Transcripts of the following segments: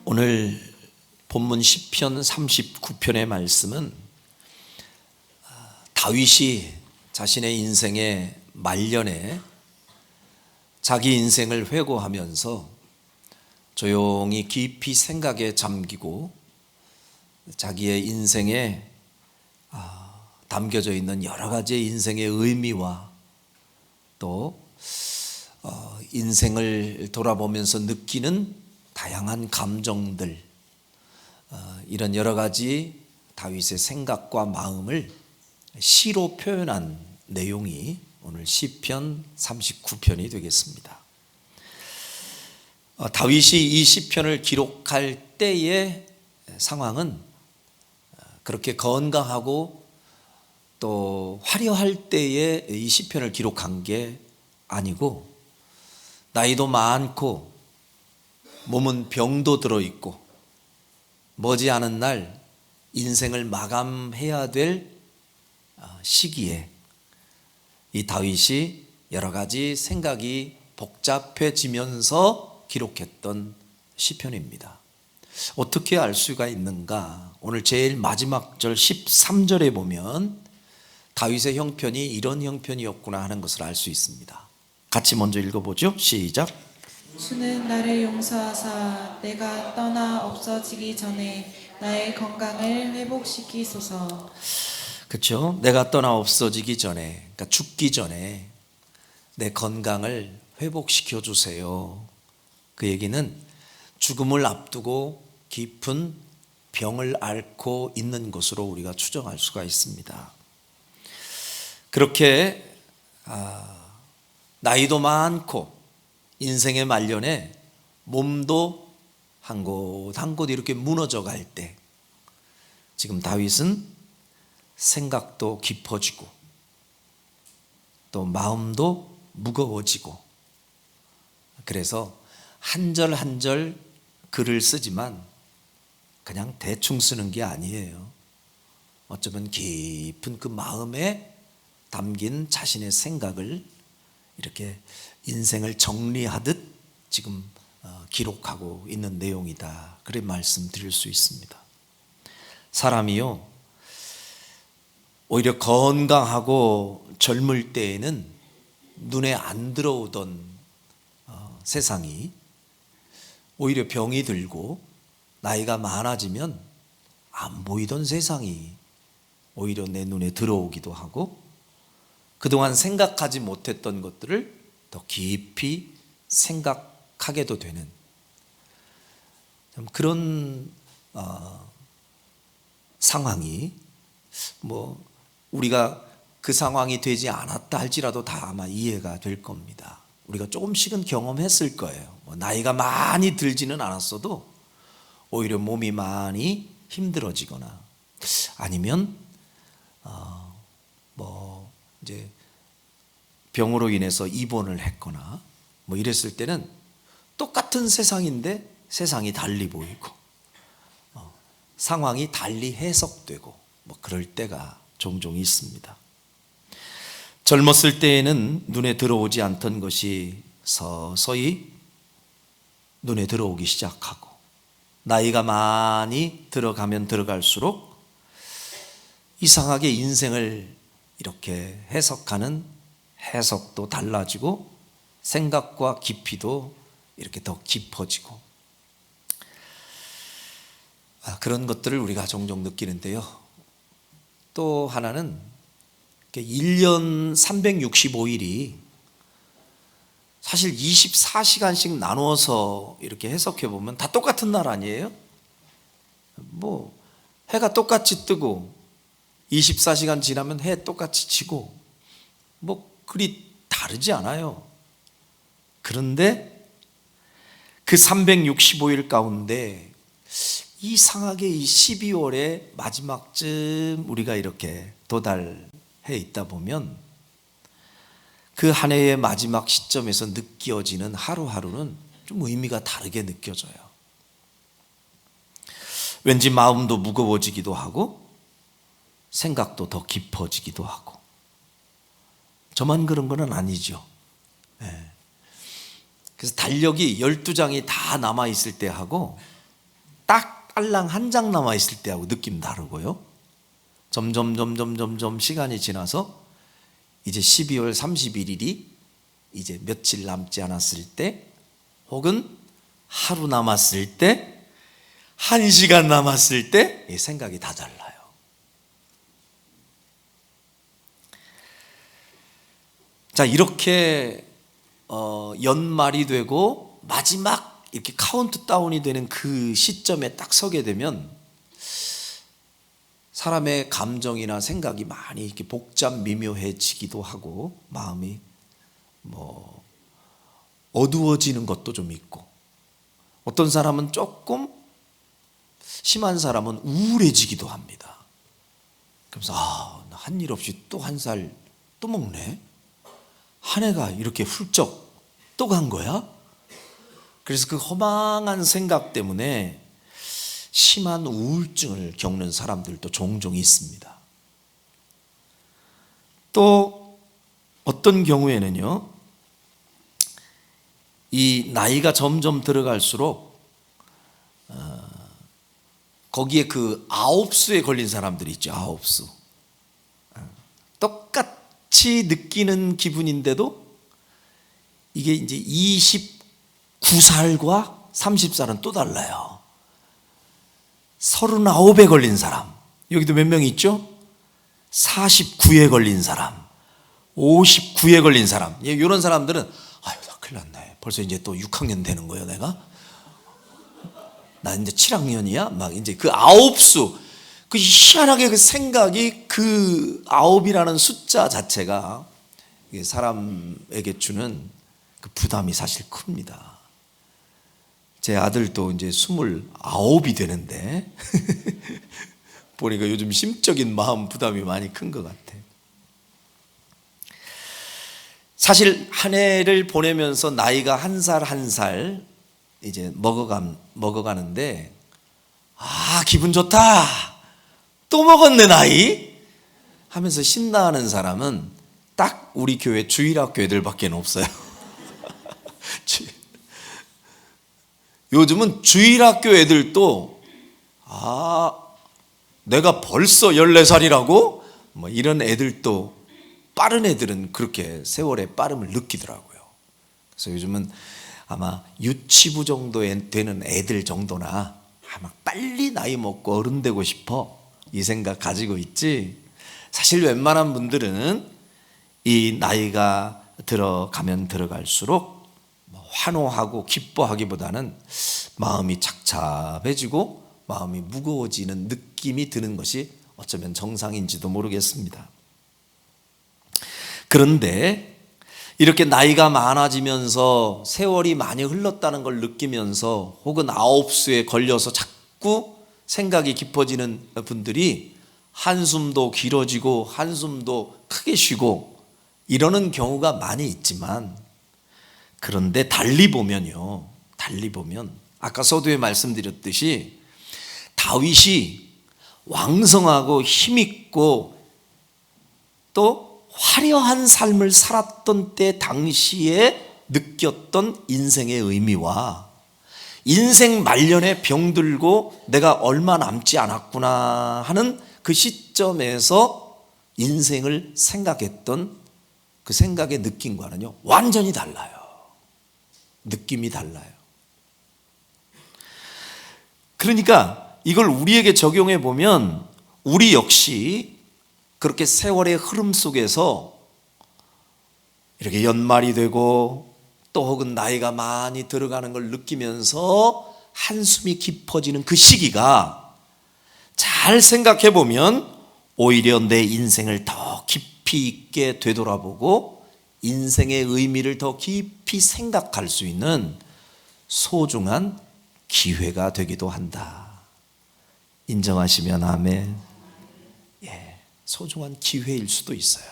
오늘 본문 시편 39편의 말씀은 다윗이 자신의 인생의 말년에 자기 인생을 회고하면서 조용히 깊이 생각에 잠기고 자기의 인생에 담겨져 있는 여러 가지 인생의 의미와 또 인생을 돌아보면서 느끼는 다양한 감정들, 이런 여러 가지 다윗의 생각과 마음을 시로 표현한 내용이 오늘 시편 39편이 되겠습니다. 다윗이 이 시편을 기록할 때의 상황은 그렇게 건강하고 또 화려할 때에 이 시편을 기록한 게 아니고, 나이도 많고 몸은 병도 들어있고 머지않은 날 인생을 마감해야 될 시기에 이 다윗이 여러 가지 생각이 복잡해지면서 기록했던 시편입니다. 어떻게 알 수가 있는가? 오늘 제일 마지막 절 13절에 보면 다윗의 형편이 이런 형편이었구나 하는 것을 알 수 있습니다. 같이 먼저 읽어보죠. 시작. 주는 나를 용서하사 내가 떠나 없어지기 전에 나의 건강을 회복시키소서. 그렇죠? 내가 떠나 없어지기 전에, 그러니까 죽기 전에 내 건강을 회복시켜 주세요. 그 얘기는 죽음을 앞두고 깊은 병을 앓고 있는 것으로 우리가 추정할 수가 있습니다. 그렇게 나이도 많고 인생의 말년에 몸도 한 곳 한 곳 이렇게 무너져 갈 때, 지금 다윗은 생각도 깊어지고 또 마음도 무거워지고, 그래서 한 절 한 절 글을 쓰지만 그냥 대충 쓰는 게 아니에요. 어쩌면 깊은 그 마음에 담긴 자신의 생각을 이렇게 인생을 정리하듯 지금 기록하고 있는 내용이다, 그래 말씀드릴 수 있습니다. 사람이요, 오히려 건강하고 젊을 때에는 눈에 안 들어오던 세상이 오히려 병이 들고, 나이가 많아지면 안 보이던 세상이 오히려 내 눈에 들어오기도 하고, 그동안 생각하지 못했던 것들을 더 깊이 생각하게도 되는 그런 상황이, 우리가 그 상황이 되지 않았다 할지라도 다 아마 이해가 될 겁니다. 우리가 조금씩은 경험했을 거예요. 나이가 많이 들지는 않았어도 오히려 몸이 많이 힘들어지거나, 아니면 이제 병으로 인해서 입원을 했거나 이랬을 때는 똑같은 세상인데 세상이 달리 보이고 상황이 달리 해석되고 그럴 때가 종종 있습니다. 젊었을 때에는 눈에 들어오지 않던 것이 서서히 눈에 들어오기 시작하고, 나이가 많이 들어가면 들어갈수록 이상하게 인생을 이렇게 해석하는 해석도 달라지고 생각과 깊이도 이렇게 더 깊어지고, 그런 것들을 우리가 종종 느끼는데요. 또 하나는 1년 365일이 사실 24시간씩 나누어서 이렇게 해석해 보면 다 똑같은 날 아니에요? 해가 똑같이 뜨고 24시간 지나면 해 똑같이 지고 그리 다르지 않아요. 그런데 그 365일 가운데 이상하게 이 12월의 마지막쯤 우리가 이렇게 도달해 있다 보면 그 한 해의 마지막 시점에서 느껴지는 하루하루는 좀 의미가 다르게 느껴져요. 왠지 마음도 무거워지기도 하고 생각도 더 깊어지기도 하고. 저만 그런 건 아니죠. 그래서 달력이 12장이 다 남아있을 때 하고 딸랑 한 장 남아 있을 때하고 느낌 다르고요. 점점 시간이 지나서 이제 12월 31일이 이제 며칠 남지 않았을 때, 혹은 하루 남았을 때, 1시간 남았을 때 생각이 다 달라요. 자, 이렇게 연말이 되고 마지막 이렇게 카운트다운이 되는 그 시점에 딱 서게 되면 사람의 감정이나 생각이 많이 이렇게 복잡 미묘해지기도 하고, 마음이 어두워지는 것도 좀 있고, 어떤 사람은 조금 심한 사람은 우울해지기도 합니다. 그래서 한 일 없이 또 한 살 또 먹네, 한 해가 이렇게 훌쩍 또 간 거야. 그래서 그 허망한 생각 때문에 심한 우울증을 겪는 사람들도 종종 있습니다. 또 어떤 경우에는요, 이 나이가 점점 들어갈수록 거기에 그 9수에 걸린 사람들이 있죠. 9수. 똑같이 느끼는 기분인데도 이게 이제 29살과 30살은 또 달라요. 39에 걸린 사람, 여기도 몇 명 있죠? 49에 걸린 사람, 59에 걸린 사람. 이런 사람들은 아유, 나 큰일 났네, 벌써 이제 또 6학년 되는 거예요. 내가 나 이제 7학년이야 막 이제 그 9수, 그 희한하게 그 생각이, 그 9이라는 숫자 자체가 사람에게 주는 그 부담이 사실 큽니다. 제 아들도 이제 29이 되는데 보니까 요즘 심적인 마음 부담이 많이 큰 것 같아요. 사실 한 해를 보내면서 나이가 한 살 한 살 이제 먹어가는데, 기분 좋다, 또 먹었네 나이 하면서 신나하는 사람은 딱 우리 교회 주일학교 애들밖에 없어요. 요즘은 주일학교 애들도 내가 벌써 14살이라고 뭐 이런 애들도, 빠른 애들은 그렇게 세월의 빠름을 느끼더라고요. 그래서 요즘은 아마 유치부 정도 되는 애들 정도나 아마 빨리 나이 먹고 어른 되고 싶어, 이 생각 가지고 있지, 사실 웬만한 분들은 이 나이가 들어가면 들어갈수록 환호하고 기뻐하기보다는 마음이 착잡해지고 마음이 무거워지는 느낌이 드는 것이 어쩌면 정상인지도 모르겠습니다. 그런데 이렇게 나이가 많아지면서 세월이 많이 흘렀다는 걸 느끼면서, 혹은 9수에 걸려서 자꾸 생각이 깊어지는 분들이 한숨도 길어지고 한숨도 크게 쉬고 이러는 경우가 많이 있지만, 그런데 달리 보면 아까 서두에 말씀드렸듯이 다윗이 왕성하고 힘있고 또 화려한 삶을 살았던 때 당시에 느꼈던 인생의 의미와, 인생 말년에 병들고 내가 얼마 남지 않았구나 하는 그 시점에서 인생을 생각했던 그 생각의 느낌과는요 완전히 달라요. 느낌이 달라요. 그러니까 이걸 우리에게 적용해 보면 우리 역시 그렇게 세월의 흐름 속에서 이렇게 연말이 되고 또 혹은 나이가 많이 들어가는 걸 느끼면서 한숨이 깊어지는 그 시기가, 잘 생각해 보면 오히려 내 인생을 더 깊이 있게 되돌아보고 인생의 의미를 더 깊이 생각할 수 있는 소중한 기회가 되기도 한다. 인정하시면 아멘. 소중한 기회일 수도 있어요.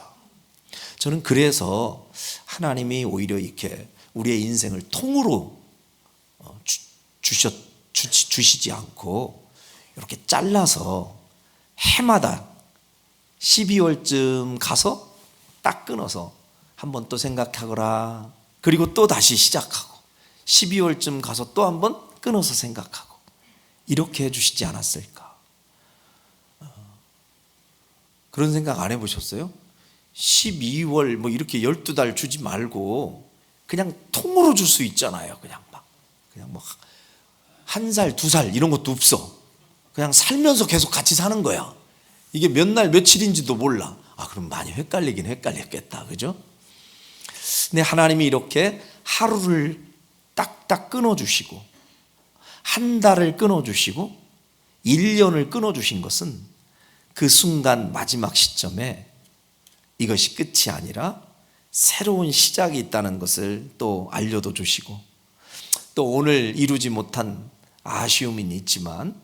저는 그래서 하나님이 오히려 이렇게 우리의 인생을 통으로 주시지 않고 이렇게 잘라서 해마다 12월쯤 가서 딱 끊어서 한번 또 생각하거라, 그리고 또 다시 시작하고 12월쯤 가서 또 한번 끊어서 생각하고, 이렇게 해주시지 않았을까? 그런 생각 안 해보셨어요? 12월 뭐 이렇게 12달 주지 말고 그냥 통으로 줄 수 있잖아요. 그냥 뭐 한 살, 두 살 이런 것도 없어. 그냥 살면서 계속 같이 사는 거야. 이게 몇 날 며칠인지도 몰라. 그럼 많이 헷갈리긴 헷갈렸겠다. 그죠? 근데 하나님이 이렇게 하루를 딱딱 끊어주시고 한 달을 끊어주시고 1년을 끊어주신 것은 그 순간 마지막 시점에 이것이 끝이 아니라 새로운 시작이 있다는 것을 또 알려도 주시고, 또 오늘 이루지 못한 아쉬움이 있지만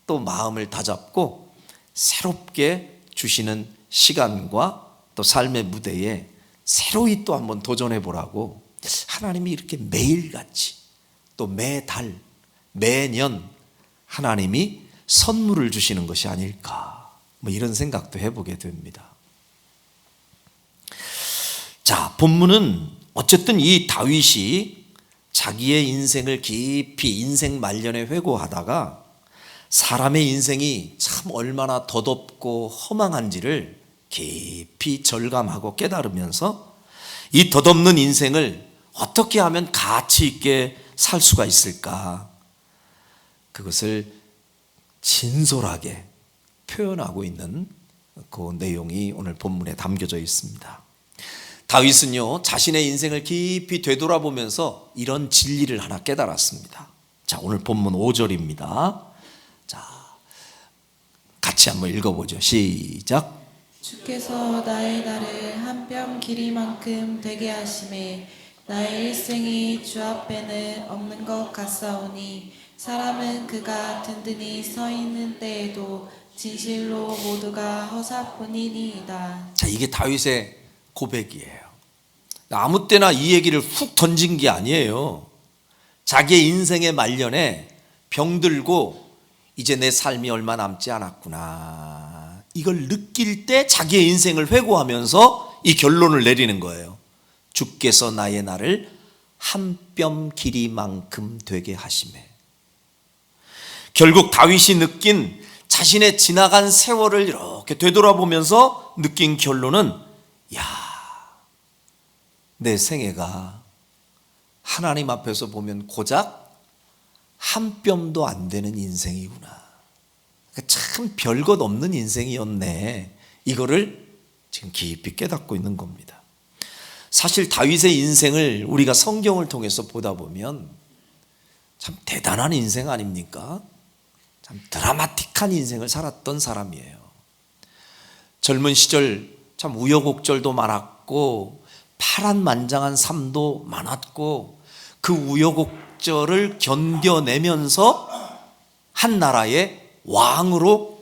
또 마음을 다잡고 새롭게 주시는 시간과 또 삶의 무대에 새로이 또 한번 도전해 보라고 하나님이 이렇게 매일같이 또 매달 매년 하나님이 선물을 주시는 것이 아닐까, 뭐 이런 생각도 해보게 됩니다. 자, 본문은 어쨌든 이 다윗이 자기의 인생을 깊이 인생 말년에 회고하다가 사람의 인생이 참 얼마나 덧없고 허망한지를 깊이 절감하고 깨달으면서 이 덧없는 인생을 어떻게 하면 가치 있게 살 수가 있을까, 그것을 진솔하게 표현하고 있는 그 내용이 오늘 본문에 담겨져 있습니다. 다윗은요, 자신의 인생을 깊이 되돌아보면서 이런 진리를 하나 깨달았습니다. 자, 오늘 본문 5절입니다. 자, 같이 한번 읽어보죠. 시작. 주께서 나의 날을 한 뼘 길이만큼 되게 하심에 나의 일생이 주 앞에는 없는 것 같사오니 사람은 그가 든든히 서 있는 때에도 진실로 모두가 허사뿐이니이다. 자, 이게 다윗의 고백이에요. 아무 때나 이 얘기를 훅 던진 게 아니에요. 자기의 인생의 말년에 병들고 이제 내 삶이 얼마 남지 않았구나, 이걸 느낄 때 자기의 인생을 회고하면서 이 결론을 내리는 거예요. 주께서 나의 날을 한 뼘 길이만큼 되게 하시매. 결국 다윗이 느낀 자신의 지나간 세월을 이렇게 되돌아보면서 느낀 결론은, 내 생애가 하나님 앞에서 보면 고작 한 뼘도 안 되는 인생이구나. 참 별것 없는 인생이었네. 이거를 지금 깊이 깨닫고 있는 겁니다. 사실 다윗의 인생을 우리가 성경을 통해서 보다 보면 참 대단한 인생 아닙니까? 참 드라마틱한 인생을 살았던 사람이에요. 젊은 시절 참 우여곡절도 많았고 파란만장한 삶도 많았고, 그 우여곡절을 견뎌내면서 한 나라의 왕으로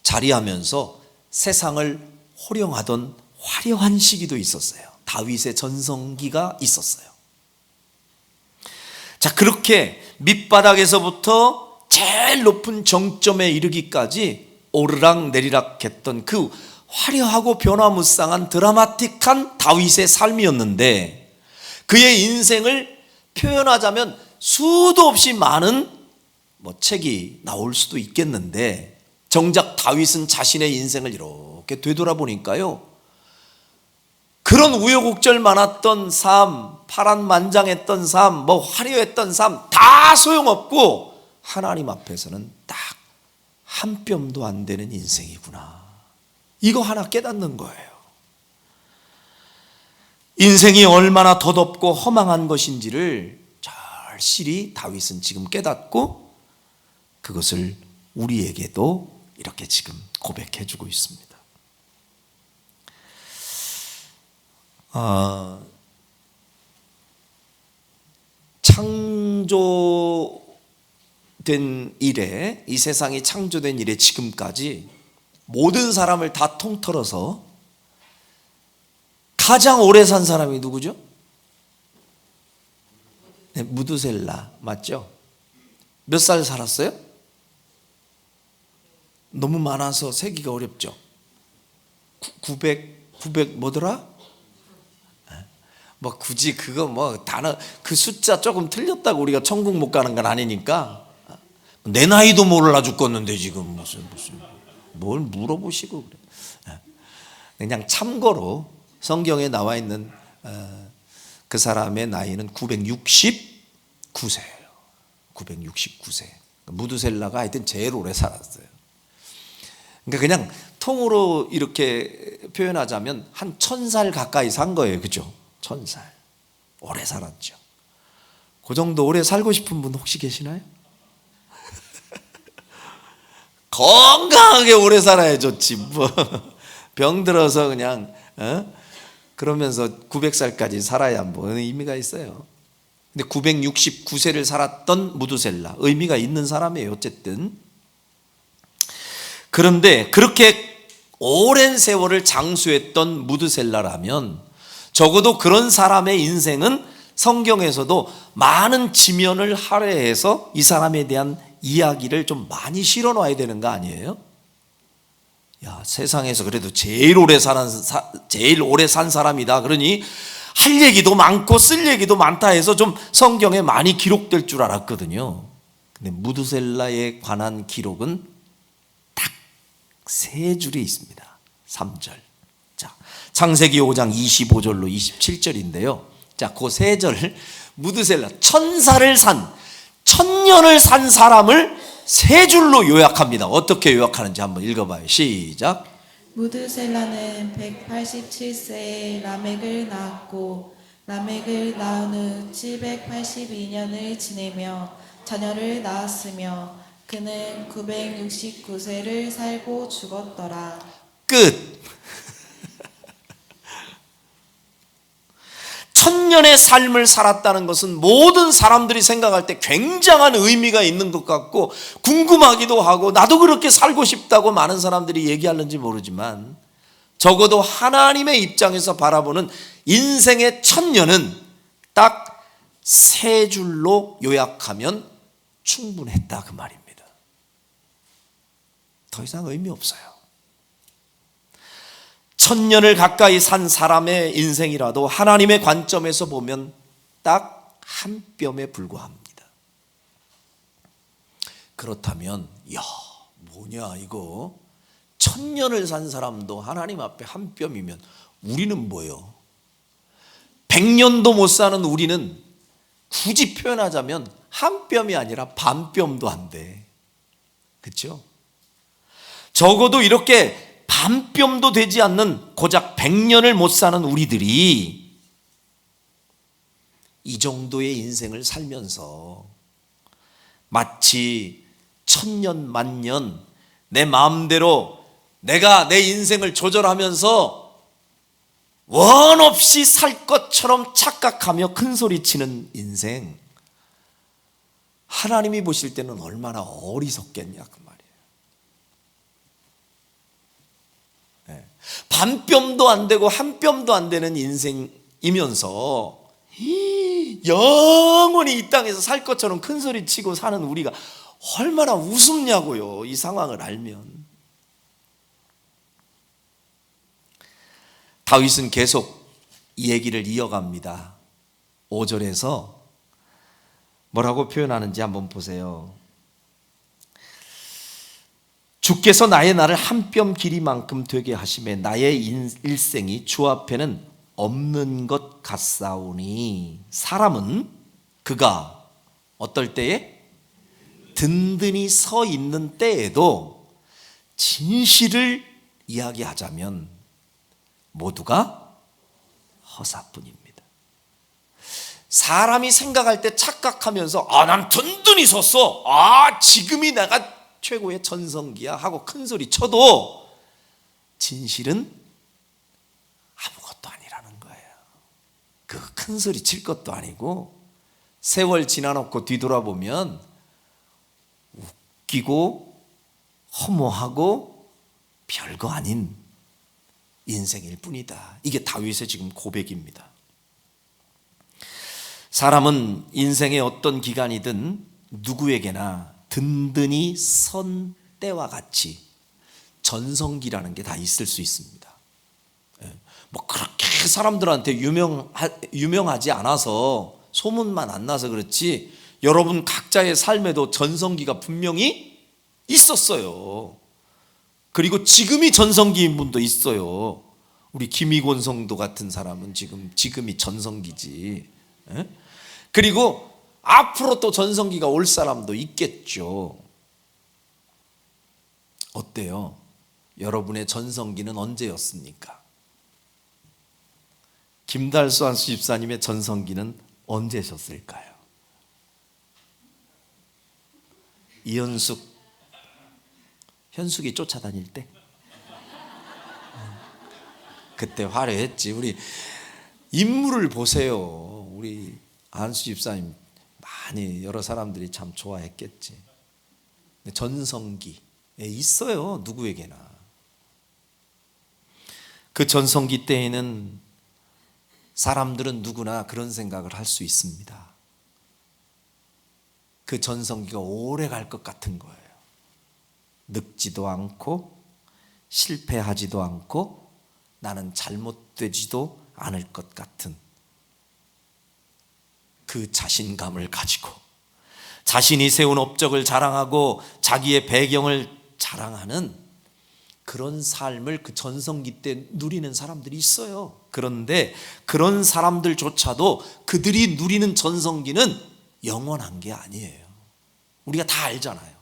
자리하면서 세상을 호령하던 화려한 시기도 있었어요. 다윗의 전성기가 있었어요. 자, 그렇게 밑바닥에서부터 제일 높은 정점에 이르기까지 오르락 내리락 했던 그 화려하고 변화무쌍한 드라마틱한 다윗의 삶이었는데, 그의 인생을 표현하자면 수도 없이 많은 책이 나올 수도 있겠는데, 정작 다윗은 자신의 인생을 이렇게 되돌아보니까요, 그런 우여곡절 많았던 삶, 파란만장했던 삶, 화려했던 삶 다 소용없고 하나님 앞에서는 딱 한 뼘도 안 되는 인생이구나, 이거 하나 깨닫는 거예요. 인생이 얼마나 덧없고 허망한 것인지를 절실히 다윗은 지금 깨닫고 그것을 우리에게도 이렇게 지금 고백해 주고 있습니다. 창조된 이래, 이 세상이 창조된 이래 지금까지 모든 사람을 다 통틀어서 가장 오래 산 사람이 누구죠? 네, 무두셀라 맞죠? 몇 살 살았어요? 너무 많아서 세기가 어렵죠. 900 뭐더라? 굳이 그거 단어 그 숫자 조금 틀렸다고 우리가 천국 못 가는 건 아니니까 내 나이도 몰라 죽겠는데 지금 무슨 뭘 물어보시고 그래. 그냥 참고로 성경에 나와 있는 그 사람의 나이는 969세예요. 969세. 무드셀라가 하여튼 제일 오래 살았어요. 그러니까 그냥 통으로 이렇게 표현하자면 한 1000살 가까이 산 거예요. 그죠? 1000살. 오래 살았죠. 그 정도 오래 살고 싶은 분 혹시 계시나요? 건강하게 오래 살아야 좋지. 뭐 병들어서 그냥 그러면서 900살까지 살아야 뭐 의미가 있어요. 근데 969세를 살았던 무드셀라, 의미가 있는 사람이에요. 어쨌든. 그런데 그렇게 오랜 세월을 장수했던 무드셀라라면 적어도 그런 사람의 인생은 성경에서도 많은 지면을 할애해서 이 사람에 대한 이야기를 좀 많이 실어 놔야 되는 거 아니에요? 야, 세상에서 그래도 제일 오래 산 사람이다. 그러니 할 얘기도 많고 쓸 얘기도 많다 해서 좀 성경에 많이 기록될 줄 알았거든요. 근데 무드셀라에 관한 기록은 딱 3줄이 있습니다. 3절. 자, 창세기 5장 25절로 27절인데요. 자, 그 3절 무드셀라 천년을 산 사람을 3줄로 요약합니다. 어떻게 요약하는지 한번 읽어봐요. 시작. 무드셀라는 187세에 라멕을 낳았고 라멕을 낳은 후 782년을 지내며 자녀를 낳았으며 그는 969세를 살고 죽었더라. 끝. 1000년의 삶을 살았다는 것은 모든 사람들이 생각할 때 굉장한 의미가 있는 것 같고 궁금하기도 하고 나도 그렇게 살고 싶다고 많은 사람들이 얘기하는지 모르지만 적어도 하나님의 입장에서 바라보는 인생의 1000년은 딱 3줄로 요약하면 충분했다 그 말입니다. 더 이상 의미 없어요. 1000년을 가까이 산 사람의 인생이라도 하나님의 관점에서 보면 딱 한 뼘에 불과합니다. 그렇다면 야 뭐냐 이거 1000년을 산 사람도 하나님 앞에 한 뼘이면 우리는 뭐예요? 100년도 못 사는 우리는 굳이 표현하자면 한 뼘이 아니라 반 뼘도 안 돼. 그렇죠? 적어도 이렇게 반뼘도 되지 않는 고작 100년을 못 사는 우리들이 이 정도의 인생을 살면서 마치 1000년 만년 내 마음대로 내가 내 인생을 조절하면서 원 없이 살 것처럼 착각하며 큰소리치는 인생, 하나님이 보실 때는 얼마나 어리석겠냐 그 말이에요. 반뼘도 안 되고 한 뼘도 안 되는 인생이면서 영원히 이 땅에서 살 것처럼 큰소리 치고 사는 우리가 얼마나 우습냐고요. 이 상황을 알면. 다윗은 계속 이 얘기를 이어갑니다. 5절에서 뭐라고 표현하는지 한번 보세요. 주께서 나의 날을 한 뼘 길이만큼 되게 하심에 나의 일생이 주 앞에는 없는 것 같사오니 사람은 그가 어떨 때에 든든히 서 있는 때에도 진실을 이야기하자면 모두가 허사뿐입니다. 사람이 생각할 때 착각하면서 난 든든히 섰어, 지금이 내가 최고의 전성기야 하고 큰소리 쳐도 진실은 아무것도 아니라는 거예요. 그 큰소리 칠 것도 아니고 세월 지나놓고 뒤돌아보면 웃기고 허무하고 별거 아닌 인생일 뿐이다. 이게 다윗의 지금 고백입니다. 사람은 인생의 어떤 기간이든 누구에게나 든든히 선 때와 같이 전성기라는 게 다 있을 수 있습니다. 뭐 그렇게 사람들한테 유명하지 않아서 소문만 안 나서 그렇지 여러분 각자의 삶에도 전성기가 분명히 있었어요. 그리고 지금이 전성기인 분도 있어요. 우리 김희곤 성도 같은 사람은 지금이 전성기지. 에? 그리고 앞으로 또 전성기가 올 사람도 있겠죠. 어때요? 여러분의 전성기는 언제였습니까? 김달수 한수 집사님의 전성기는 언제셨을까요? 이현숙, 현숙이 쫓아다닐 때? 그때 화려했지. 우리 인물을 보세요. 우리 한수 집사님 많이 여러 사람들이 참 좋아했겠지. 전성기에 있어요. 누구에게나. 그 전성기 때에는 사람들은 누구나 그런 생각을 할 수 있습니다. 그 전성기가 오래 갈 것 같은 거예요. 늙지도 않고 실패하지도 않고 나는 잘못되지도 않을 것 같은 그 자신감을 가지고 자신이 세운 업적을 자랑하고 자기의 배경을 자랑하는 그런 삶을 그 전성기 때 누리는 사람들이 있어요. 그런데 그런 사람들조차도 그들이 누리는 전성기는 영원한 게 아니에요. 우리가 다 알잖아요.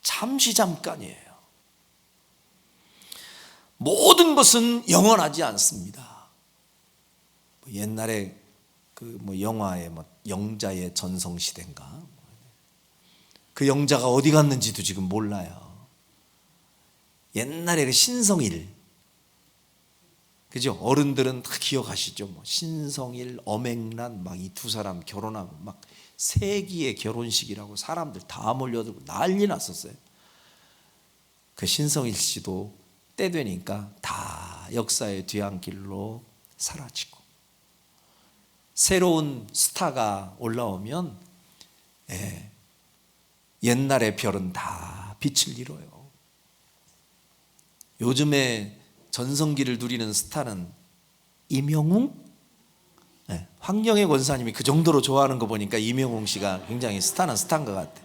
잠시 잠깐이에요. 모든 것은 영원하지 않습니다. 옛날에 영화의 영자의 전성시대인가, 그 영자가 어디 갔는지도 지금 몰라요. 옛날에 그 신성일, 그죠? 어른들은 다 기억하시죠? 신성일, 엄앵란 이 두 사람 결혼하고 세기의 결혼식이라고 사람들 다 몰려들고 난리 났었어요. 그 신성일 씨도 때 되니까 다 역사의 뒤안길로 사라지고, 새로운 스타가 올라오면 옛날의 별은 다 빛을 잃어요. 요즘에 전성기를 누리는 스타는 임영웅? 황영애 권사님이 그 정도로 좋아하는 거 보니까 임영웅 씨가 굉장히 스타는 스타인 것 같아.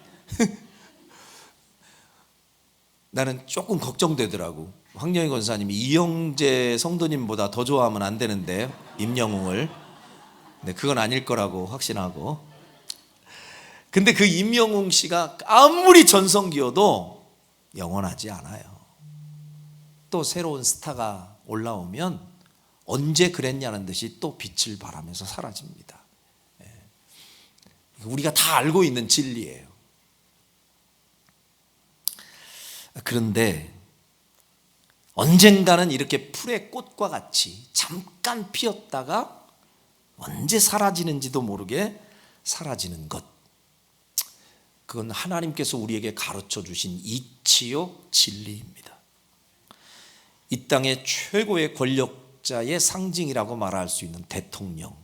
나는 조금 걱정되더라고. 황영애 권사님이 이영재 성도님보다 더 좋아하면 안 되는데 임영웅을. 근데 그건 아닐 거라고 확신하고. 근데 그 임영웅 씨가 아무리 전성기여도 영원하지 않아요. 또 새로운 스타가 올라오면 언제 그랬냐는 듯이 또 빛을 발하면서 사라집니다. 우리가 다 알고 있는 진리예요. 그런데 언젠가는 이렇게 풀의 꽃과 같이 잠깐 피었다가 언제 사라지는지도 모르게 사라지는 것, 그건 하나님께서 우리에게 가르쳐 주신 이치요 진리입니다. 이 땅의 최고의 권력자의 상징이라고 말할 수 있는 대통령,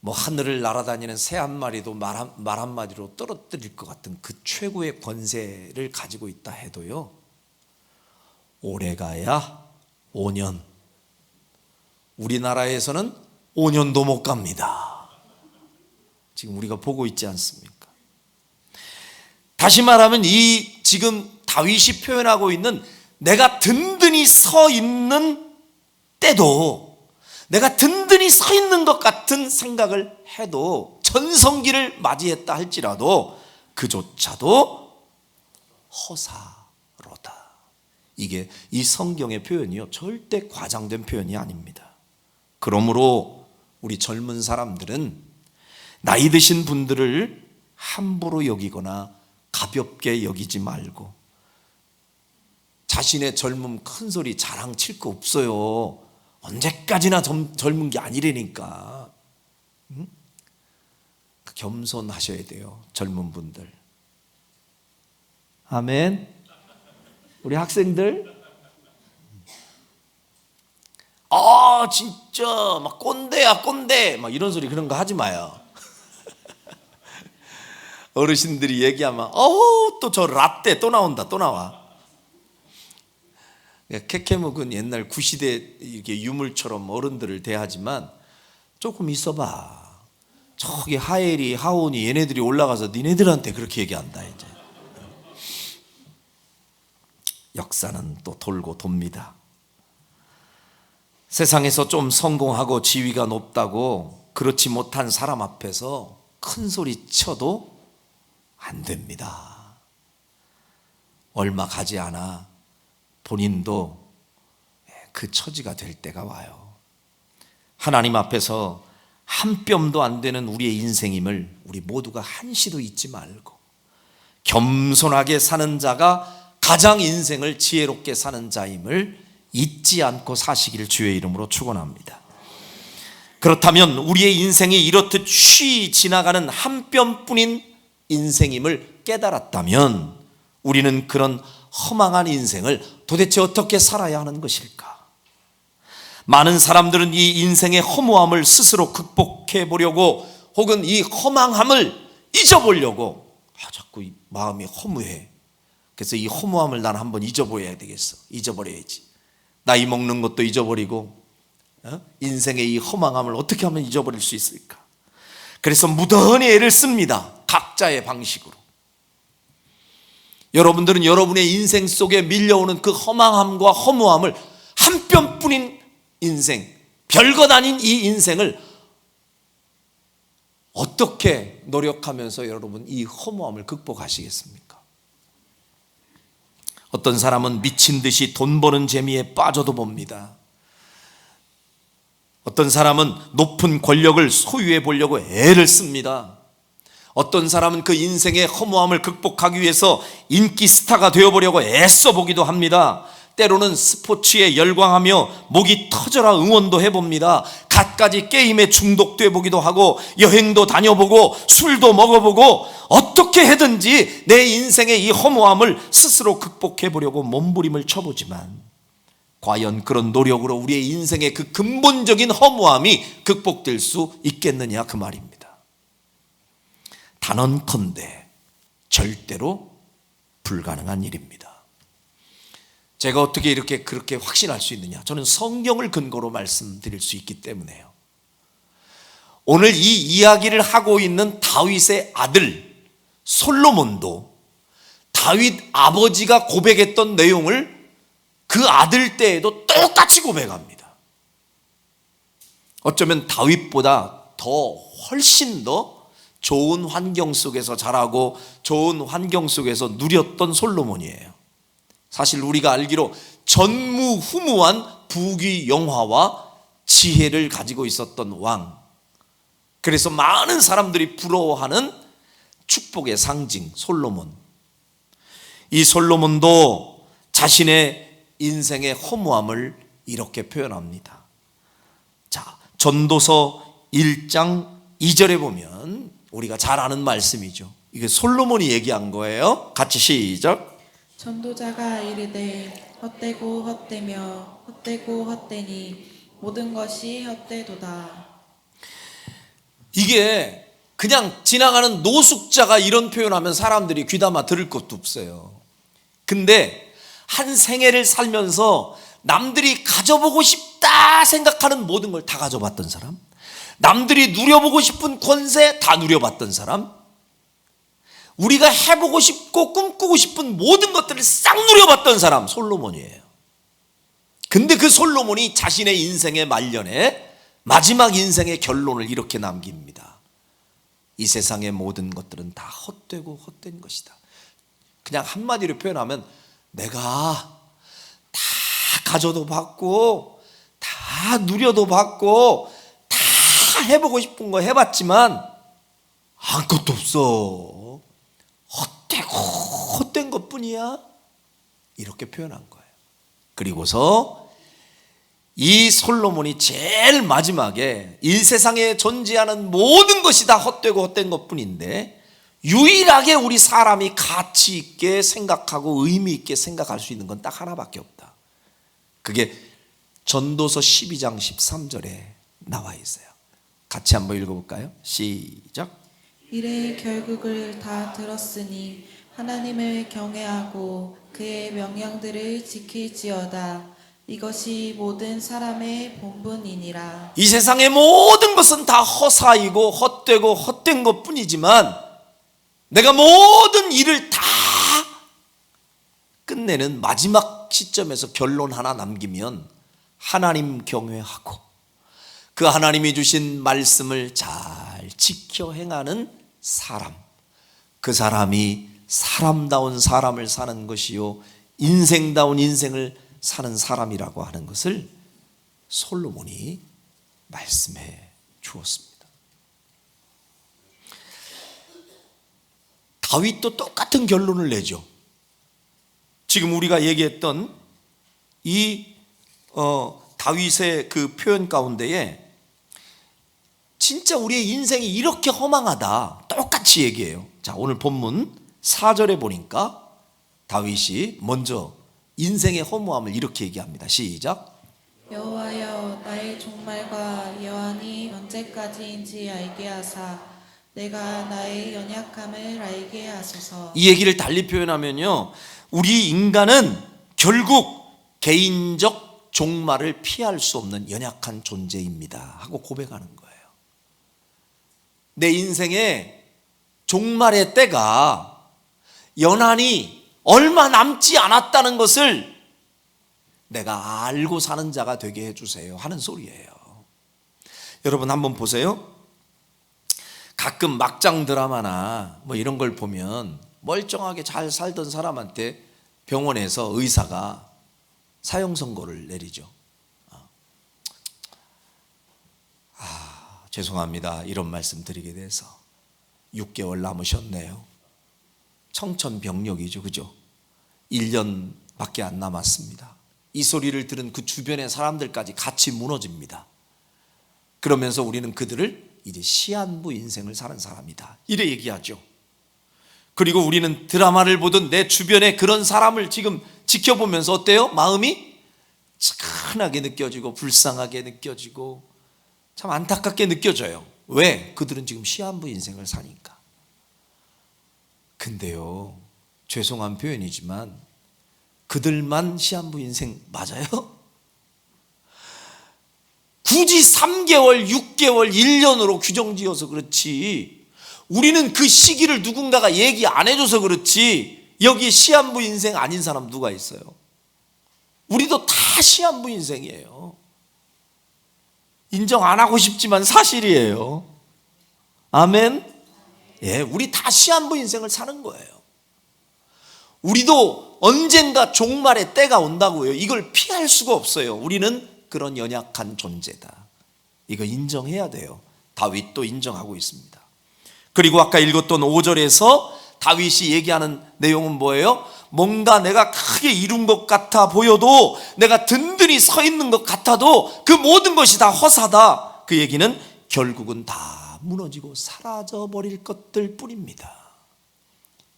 하늘을 날아다니는 새 한 마리도 말 한마디로 떨어뜨릴 것 같은 그 최고의 권세를 가지고 있다 해도요, 오래가야 5년, 우리나라에서는 5년도 못 갑니다. 지금 우리가 보고 있지 않습니까? 다시 말하면 이 지금 다윗이 표현하고 있는 내가 든든히 서 있는 때도, 내가 든든히 서 있는 것 같은 생각을 해도, 전성기를 맞이했다 할지라도 그조차도 허사로다. 이게 이 성경의 표현이요, 절대 과장된 표현이 아닙니다. 그러므로 우리 젊은 사람들은 나이 드신 분들을 함부로 여기거나 가볍게 여기지 말고, 자신의 젊음 큰 소리 자랑 칠 거 없어요. 언제까지나 젊은 게 아니라니까. 겸손하셔야 돼요, 젊은 분들. 아멘. 우리 학생들, 진짜 꼰대야 꼰대 이런 소리 그런 거 하지 마요. 어르신들이 얘기하면 또 저 라떼 또 나온다, 또 나와. 케케묵은 옛날 구시대 이렇게 유물처럼 어른들을 대하지만 조금 있어봐. 저기 하엘이 하온이 얘네들이 올라가서 니네들한테 그렇게 얘기한다. 이제 역사는 또 돌고 돕니다. 세상에서 좀 성공하고 지위가 높다고 그렇지 못한 사람 앞에서 큰 소리 쳐도 안 됩니다. 얼마 가지 않아 본인도 그 처지가 될 때가 와요. 하나님 앞에서 한 뼘도 안 되는 우리의 인생임을 우리 모두가 한시도 잊지 말고 겸손하게 사는 자가 가장 인생을 지혜롭게 사는 자임을 잊지 않고 사시기를 주의 이름으로 축원합니다. 그렇다면 우리의 인생이 이렇듯 쉬 지나가는 한 뼘뿐인 인생임을 깨달았다면 우리는 그런 허망한 인생을 도대체 어떻게 살아야 하는 것일까? 많은 사람들은 이 인생의 허무함을 스스로 극복해 보려고 혹은 이 허망함을 잊어보려고 자꾸 이 마음이 허무해. 그래서 이 허무함을 난 한번 잊어버려야 되겠어. 잊어버려야지. 나이 먹는 것도 잊어버리고 인생의 이 허망함을 어떻게 하면 잊어버릴 수 있을까? 그래서 무던히 애를 씁니다. 각자의 방식으로. 여러분들은 여러분의 인생 속에 밀려오는 그 허망함과 허무함을 한 뼘뿐인 인생, 별것 아닌 이 인생을 어떻게 노력하면서 여러분 이 허무함을 극복하시겠습니까? 어떤 사람은 미친 듯이 돈 버는 재미에 빠져도 봅니다. 어떤 사람은 높은 권력을 소유해 보려고 애를 씁니다. 어떤 사람은 그 인생의 허무함을 극복하기 위해서 인기 스타가 되어보려고 애써 보기도 합니다. 때로는 스포츠에 열광하며 목이 터져라 응원도 해봅니다. 갖가지 게임에 중독돼 보기도 하고 여행도 다녀보고 술도 먹어보고 어떻게 해든지 내 인생의 이 허무함을 스스로 극복해 보려고 몸부림을 쳐보지만 과연 그런 노력으로 우리의 인생의 그 근본적인 허무함이 극복될 수 있겠느냐 그 말입니다. 단언컨대 절대로 불가능한 일입니다. 제가 어떻게 이렇게 그렇게 확신할 수 있느냐? 저는 성경을 근거로 말씀드릴 수 있기 때문에요. 오늘 이 이야기를 하고 있는 다윗의 아들 솔로몬도 다윗 아버지가 고백했던 내용을 그 아들 때에도 똑같이 고백합니다. 어쩌면 다윗보다 더 훨씬 더 좋은 환경 속에서 자라고 좋은 환경 속에서 누렸던 솔로몬이에요. 사실 우리가 알기로 전무후무한 부귀영화와 지혜를 가지고 있었던 왕, 그래서 많은 사람들이 부러워하는 축복의 상징 솔로몬. 이 솔로몬도 자신의 인생의 허무함을 이렇게 표현합니다. 자, 전도서 1장 2절에 보면 우리가 잘 아는 말씀이죠. 이게 솔로몬이 얘기한 거예요. 같이 시작. 전도자가 이르되 헛되고 헛되며 헛되고 헛되니 모든 것이 헛되도다. 이게 그냥 지나가는 노숙자가 이런 표현하면 사람들이 귀담아 들을 것도 없어요. 근데 한 생애를 살면서 남들이 가져보고 싶다 생각하는 모든 걸 다 가져봤던 사람, 남들이 누려보고 싶은 권세 다 누려봤던 사람, 우리가 해보고 싶고 꿈꾸고 싶은 모든 것들을 싹 누려봤던 사람 솔로몬이에요. 근데 그 솔로몬이 자신의 인생의 말년에 마지막 인생의 결론을 이렇게 남깁니다. 이 세상의 모든 것들은 다 헛되고 헛된 것이다. 그냥 한마디로 표현하면 내가 다 가져도 받고 다 누려도 받고 다 해보고 싶은 거 해봤지만 아무것도 없어. 헛되고 헛된 것뿐이야. 이렇게 표현한 거예요. 그리고서 이 솔로몬이 제일 마지막에 이 세상에 존재하는 모든 것이 다 헛되고 헛된 것뿐인데 유일하게 우리 사람이 가치 있게 생각하고 의미 있게 생각할 수 있는 건 딱 하나밖에 없다. 그게 전도서 12장 13절에 나와 있어요. 같이 한번 읽어볼까요? 시작. 일의 결국을 다 들었으니 하나님을 경외하고 그의 명령들을 지킬지어다. 이것이 모든 사람의 본분이니라. 이 세상의 모든 것은 다 허사이고 헛되고 헛된 것뿐이지만 내가 모든 일을 다 끝내는 마지막 시점에서 결론 하나 남기면 하나님 경외하고 그 하나님이 주신 말씀을 잘 지켜 행하는 사람, 그 사람이 사람다운 사람을 사는 것이요 인생다운 인생을 사는 사람이라고 하는 것을 솔로몬이 말씀해 주었습니다. 다윗도 똑같은 결론을 내죠. 지금 우리가 얘기했던 이 다윗의 그 표현 가운데에 진짜 우리의 인생이 이렇게 허망하다 똑같이 얘기해요. 자, 오늘 본문 4절에 보니까 다윗이 먼저 인생의 허무함을 이렇게 얘기합니다. 시작. 여호와여, 나의 종말과 여한이 언제까지인지 알게 하사 내가 나의 연약함을 알게 하소서. 이 얘기를 달리 표현하면요, 우리 인간은 결국 개인적 종말을 피할 수 없는 연약한 존재입니다 하고 고백하는 거예요. 내 인생의 종말의 때가 연한이 얼마 남지 않았다는 것을 내가 알고 사는 자가 되게 해주세요 하는 소리예요. 여러분 한번 보세요. 가끔 막장 드라마나 뭐 이런 걸 보면 멀쩡하게 잘 살던 사람한테 병원에서 의사가 사형 선고를 내리죠. 죄송합니다, 이런 말씀 드리게 돼서 6개월 남으셨네요. 청천벽력이죠, 그죠? 1년밖에 안 남았습니다. 이 소리를 들은 그 주변의 사람들까지 같이 무너집니다. 그러면서 우리는 그들을 이제 시한부 인생을 사는 사람이다 이래 얘기하죠. 그리고 우리는 드라마를 보던 내 주변에 그런 사람을 지금 지켜보면서 어때요? 마음이 차분하게 느껴지고 불쌍하게 느껴지고 참 안타깝게 느껴져요. 왜? 그들은 지금 시한부 인생을 사니까. 근데요, 죄송한 표현이지만 그들만 시한부 인생 맞아요? 굳이 3개월, 6개월, 1년으로 규정지어서 그렇지, 우리는 그 시기를 누군가가 얘기 안 해줘서 그렇지, 여기 시한부 인생 아닌 사람 누가 있어요? 우리도 다 시한부 인생이에요. 인정 안 하고 싶지만 사실이에요. 아멘? 예, 우리 다 시한부 인생을 사는 거예요. 우리도 언젠가 종말의 때가 온다고요. 이걸 피할 수가 없어요. 우리는 그런 연약한 존재다. 이거 인정해야 돼요. 다윗도 인정하고 있습니다. 그리고 아까 읽었던 5절에서 다윗이 얘기하는 내용은 뭐예요? 뭔가 내가 크게 이룬 것 같아 보여도, 내가 든든히 서 있는 것 같아도 그 모든 것이 다 허사다. 그 얘기는 결국은 다 무너지고 사라져 버릴 것들 뿐입니다.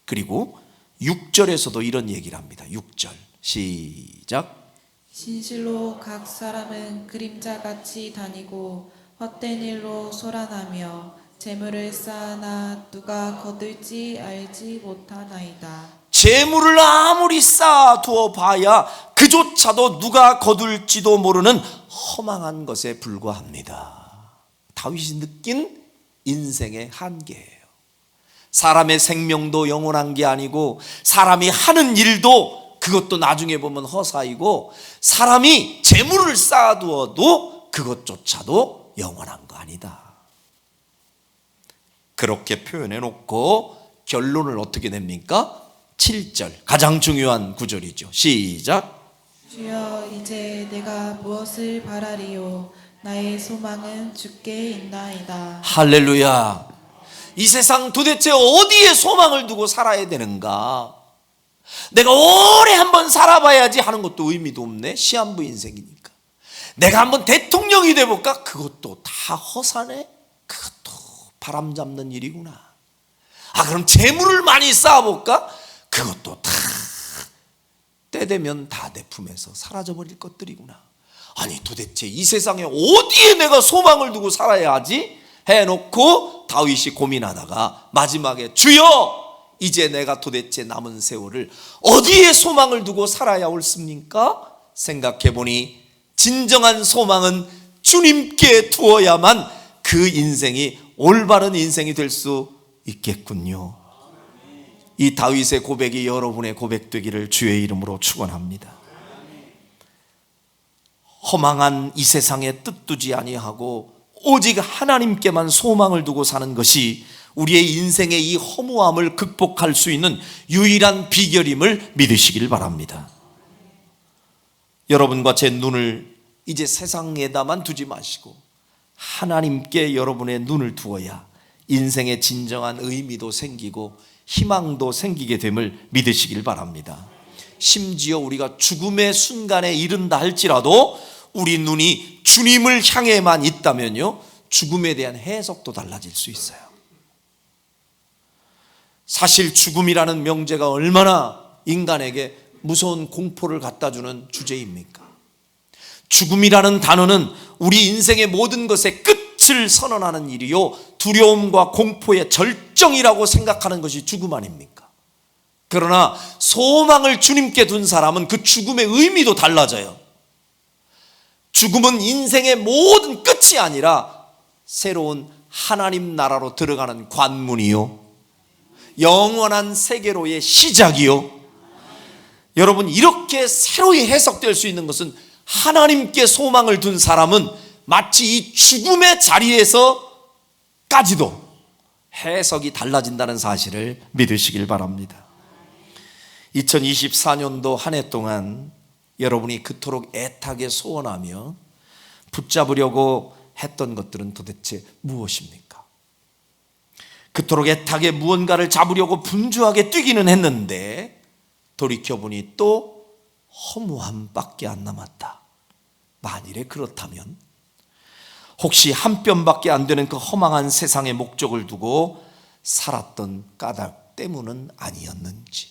그리고 6절에서도 이런 얘기를 합니다. 6절 시작. 진실로 각 사람은 그림자같이 다니고 헛된 일로 소란하며 재물을 쌓아나 누가 거둘지 알지 못하나이다. 재물을 아무리 쌓아두어 봐야 그조차도 누가 거둘지도 모르는 허망한 것에 불과합니다. 다윗이 느낀 인생의 한계예요. 사람의 생명도 영원한 게 아니고, 사람이 하는 일도 그것도 나중에 보면 허사이고, 사람이 재물을 쌓아두어도 그것조차도 영원한 거 아니다. 그렇게 표현해 놓고 결론을 어떻게 냅니까? 7절, 가장 중요한 구절이죠. 시작. 주여, 이제 내가 무엇을 바라리요? 나의 소망은 주께 있나이다. 할렐루야. 이 세상 도대체 어디에 소망을 두고 살아야 되는가? 내가 오래 한번 살아봐야지 하는 것도 의미도 없네. 시한부 인생이니까. 내가 한번 대통령이 돼볼까? 그것도 다 허사네. 그것도 바람 잡는 일이구나. 그럼 재물을 많이 쌓아볼까? 그것도 다 때 되면 다 내 품에서 사라져버릴 것들이구나. 아니 도대체 이 세상에 어디에 내가 소망을 두고 살아야 하지? 해놓고 다윗이 고민하다가 마지막에 주여, 이제 내가 도대체 남은 세월을 어디에 소망을 두고 살아야 옳습니까? 생각해보니 진정한 소망은 주님께 두어야만 그 인생이 올바른 인생이 될 수 있겠군요. 이 다윗의 고백이 여러분의 고백되기를 주의 이름으로 축원합니다. 허망한 이 세상에 뜻두지 아니하고 오직 하나님께만 소망을 두고 사는 것이 우리의 인생의 이 허무함을 극복할 수 있는 유일한 비결임을 믿으시길 바랍니다. 여러분과 제 눈을 이제 세상에다만 두지 마시고 하나님께 여러분의 눈을 두어야 인생의 진정한 의미도 생기고 희망도 생기게 됨을 믿으시길 바랍니다. 심지어 우리가 죽음의 순간에 이른다 할지라도 우리 눈이 주님을 향해만 있다면요, 죽음에 대한 해석도 달라질 수 있어요. 사실 죽음이라는 명제가 얼마나 인간에게 무서운 공포를 갖다주는 주제입니까? 죽음이라는 단어는 우리 인생의 모든 것의 끝을 선언하는 일이요, 두려움과 공포의 절정이라고 생각하는 것이 죽음 아닙니까? 그러나 소망을 주님께 둔 사람은 그 죽음의 의미도 달라져요. 죽음은 인생의 모든 끝이 아니라 새로운 하나님 나라로 들어가는 관문이요, 영원한 세계로의 시작이요. 여러분, 이렇게 새로이 해석될 수 있는 것은 하나님께 소망을 둔 사람은 마치 이 죽음의 자리에서까지도 해석이 달라진다는 사실을 믿으시길 바랍니다. 2024년도 한 해 동안 여러분이 그토록 애타게 소원하며 붙잡으려고 했던 것들은 도대체 무엇입니까? 그토록 애타게 무언가를 잡으려고 분주하게 뛰기는 했는데 돌이켜보니 또 허무함밖에 안 남았다. 만일에 그렇다면 혹시 한 뼘밖에 안 되는 그 허망한 세상의 목적을 두고 살았던 까닭 때문은 아니었는지.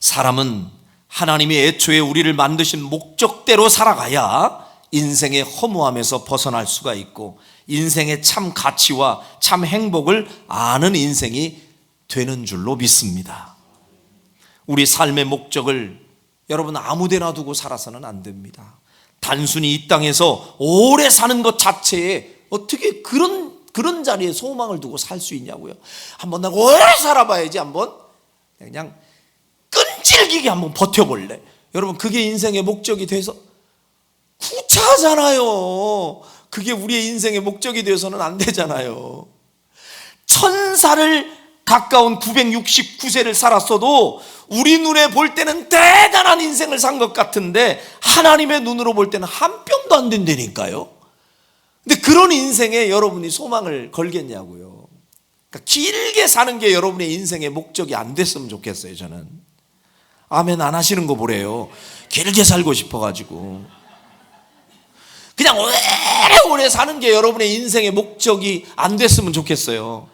사람은 하나님이 애초에 우리를 만드신 목적대로 살아가야 인생의 허무함에서 벗어날 수가 있고 인생의 참 가치와 참 행복을 아는 인생이 되는 줄로 믿습니다. 우리 삶의 목적을 여러분 아무데나 두고 살아서는 안 됩니다. 단순히 이 땅에서 오래 사는 것 자체에 어떻게 그런 자리에 소망을 두고 살 수 있냐고요. 한번 나 오래 살아봐야지, 한번 그냥 끈질기게 한번 버텨볼래. 여러분, 그게 인생의 목적이 돼서 구차하잖아요. 그게 우리의 인생의 목적이 되어서는 안 되잖아요. 천사를 가까운 969세를 살았어도 우리 눈에 볼 때는 대단한 인생을 산 것 같은데 하나님의 눈으로 볼 때는 한 뼘도 안 된다니까요. 근데 그런 인생에 여러분이 소망을 걸겠냐고요. 그러니까 길게 사는 게 여러분의 인생의 목적이 안 됐으면 좋겠어요. 저는 아멘 안 하시는 거 보래요. 길게 살고 싶어가지고 그냥 오래오래 사는 게 여러분의 인생의 목적이 안 됐으면 좋겠어요.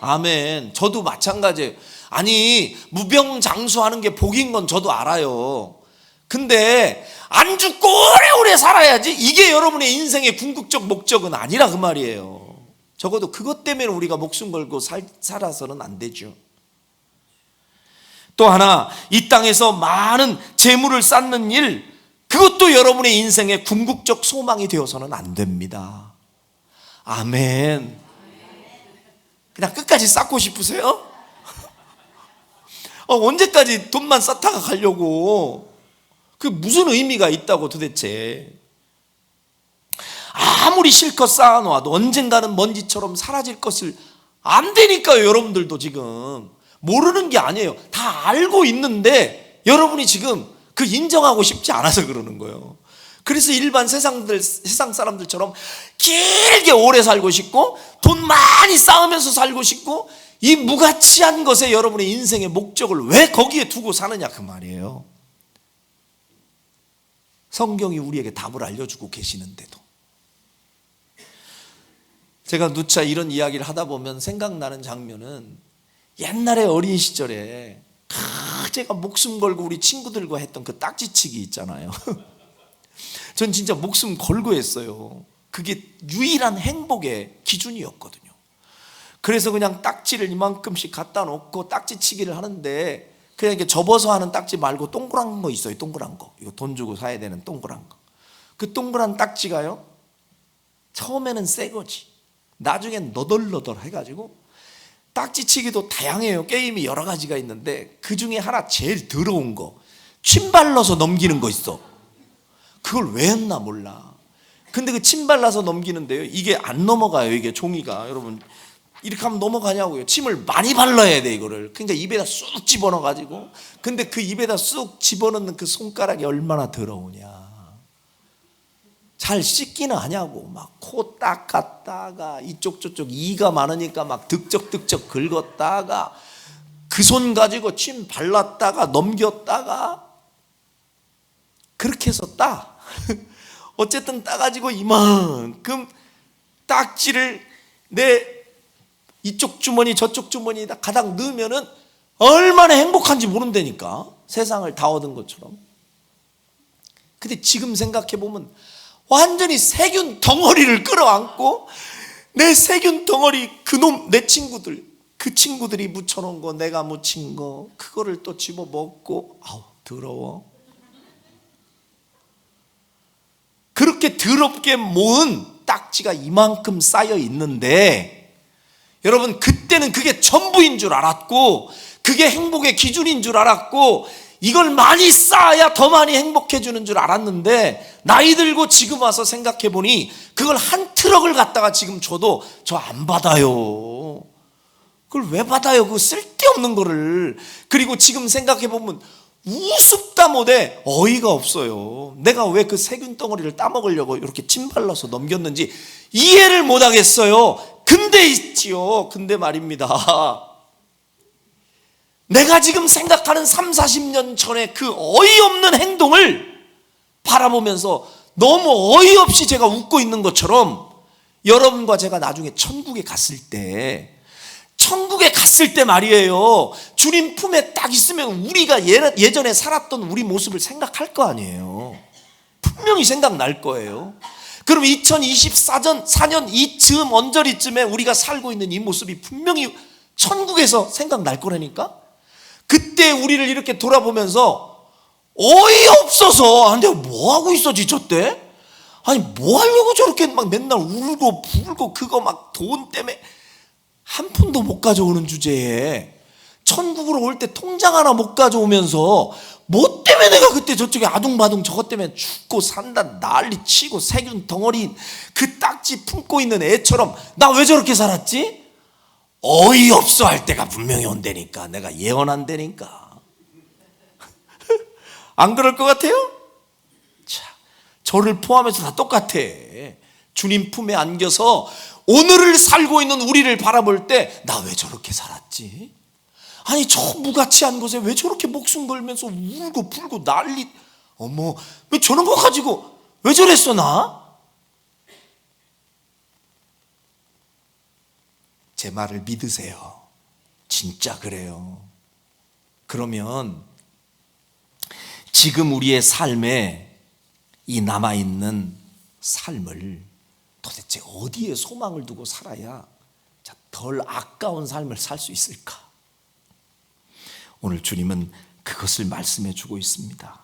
아멘. 저도 마찬가지예요. 아니, 무병장수하는 게 복인 건 저도 알아요. 근데 안 죽고 오래오래 살아야지, 이게 여러분의 인생의 궁극적 목적은 아니라 그 말이에요. 적어도 그것 때문에 우리가 목숨 걸고 살아서는 안 되죠. 또 하나, 이 땅에서 많은 재물을 쌓는 일, 그것도 여러분의 인생의 궁극적 소망이 되어서는 안 됩니다. 아멘. 그냥 끝까지 쌓고 싶으세요? 언제까지 돈만 쌓다가 가려고? 그게 무슨 의미가 있다고 도대체? 아무리 실컷 쌓아놓아도 언젠가는 먼지처럼 사라질 것을 안 되니까요. 여러분들도 지금 모르는 게 아니에요. 다 알고 있는데 여러분이 지금 그 인정하고 싶지 않아서 그러는 거예요. 그래서 일반 세상 사람들처럼 길게 오래 살고 싶고 돈 많이 쌓으면서 살고 싶고 이 무가치한 것에 여러분의 인생의 목적을 왜 거기에 두고 사느냐 그 말이에요. 성경이 우리에게 답을 알려주고 계시는데도. 제가 누차 이런 이야기를 하다 보면 생각나는 장면은 옛날에 어린 시절에 제가 목숨 걸고 우리 친구들과 했던 그 딱지치기 있잖아요. 전 진짜 목숨 걸고 했어요. 그게 유일한 행복의 기준이었거든요. 그래서 그냥 딱지를 이만큼씩 갖다 놓고 딱지치기를 하는데 그냥 이렇게 접어서 하는 딱지 말고 동그란 거 있어요. 동그란 거. 이거 돈 주고 사야 되는 동그란 거. 그 동그란 딱지가요, 처음에는 새 거지. 나중엔 너덜너덜 해가지고, 딱지치기도 다양해요. 게임이 여러 가지가 있는데 그 중에 하나 제일 더러운 거, 침 발라서 넘기는 거 있어. 그걸 왜 했나 몰라. 근데 그 침 발라서 넘기는데요, 이게 안 넘어가요. 이게 종이가, 여러분 이렇게 하면 넘어가냐고요. 침을 많이 발라야 돼 이거를. 그러니까 입에다 쑥 집어넣어가지고, 근데 그 입에다 쑥 집어넣는 그 손가락이 얼마나 더러우냐. 잘 씻기는 하냐고. 막 코 닦았다가 이쪽 저쪽 이가 많으니까 막 득적득적 긁었다가 그 손 가지고 침 발랐다가 넘겼다가 그렇게 해서 따. 어쨌든 따가지고 이만큼 딱지를 내 이쪽 주머니 저쪽 주머니에다 가닥 넣으면은 얼마나 행복한지 모른다니까. 세상을 다 얻은 것처럼. 근데 지금 생각해 보면 완전히 세균 덩어리를 끌어안고, 내 세균 덩어리, 그놈 내 친구들, 그 친구들이 묻혀놓은 거, 내가 묻힌 거, 그거를 또 집어 먹고, 아우 더러워. 그렇게 더럽게 모은 딱지가 이만큼 쌓여 있는데, 여러분 그때는 그게 전부인 줄 알았고, 그게 행복의 기준인 줄 알았고, 이걸 많이 쌓아야 더 많이 행복해 주는 줄 알았는데, 나이 들고 지금 와서 생각해 보니 그걸 한 트럭을 갖다가 지금 줘도 저 안 받아요. 그걸 왜 받아요? 그 쓸데없는 거를. 그리고 지금 생각해 보면 우습다 못해 어이가 없어요. 내가 왜 그 세균 덩어리를 따먹으려고 이렇게 침 발라서 넘겼는지 이해를 못 하겠어요. 근데 있지요. 근데 말입니다, 내가 지금 생각하는 3, 40년 전에 그 어이없는 행동을 바라보면서 너무 어이없이 제가 웃고 있는 것처럼, 여러분과 제가 나중에 천국에 갔을 때 말이에요, 주님 품에 딱 있으면 우리가 예전에 살았던 우리 모습을 생각할 거 아니에요. 분명히 생각날 거예요. 그럼 2024년 이쯤 언저리쯤에 우리가 살고 있는 이 모습이 분명히 천국에서 생각날 거라니까. 그때 우리를 이렇게 돌아보면서 어이없어서, 근데 뭐하고 있었지 저때? 아니 뭐 하려고 저렇게 막 맨날 울고 불고, 그거 막 돈 때문에 한 푼도 못 가져오는 주제에 천국으로 올 때 통장 하나 못 가져오면서 뭐 때문에 내가 그때 저쪽에 아둥바둥 저것 때문에 죽고 산다 난리 치고, 세균 덩어리 그 딱지 품고 있는 애처럼 나 왜 저렇게 살았지? 어이없어 할 때가 분명히 온다니까. 내가 예언한다니까. 안 그럴 것 같아요? 자, 저를 포함해서 다 똑같아. 주님 품에 안겨서 오늘을 살고 있는 우리를 바라볼 때 나 왜 저렇게 살았지? 아니 저 무가치한 곳에 왜 저렇게 목숨 걸면서 울고 불고 난리, 어머 왜 저런 거 가지고 왜 저랬어 나? 제 말을 믿으세요. 진짜 그래요. 그러면 지금 우리의 삶에 이 남아있는 삶을 도대체 어디에 소망을 두고 살아야 덜 아까운 삶을 살 수 있을까? 오늘 주님은 그것을 말씀해 주고 있습니다.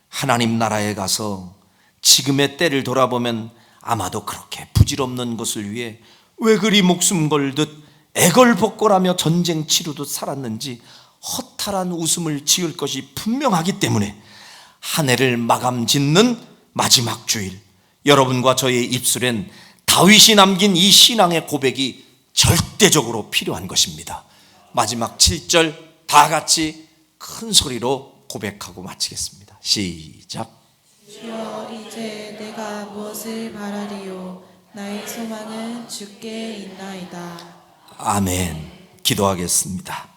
하나님 나라에 가서 지금의 때를 돌아보면 아마도 그렇게 부질없는 것을 위해 왜 그리 목숨 걸듯 애걸복걸하며 전쟁 치르듯 살았는지 허탈한 웃음을 지을 것이 분명하기 때문에 한 해를 마감 짓는 마지막 주일, 여러분과 저의 입술엔 다윗이 남긴 이 신앙의 고백이 절대적으로 필요한 것입니다. 마지막 7절 다 같이 큰 소리로 고백하고 마치겠습니다. 시작. 주여 이제 내가 무엇을 바라리요? 나의 소망은 주께 있나이다. 아멘. 기도하겠습니다.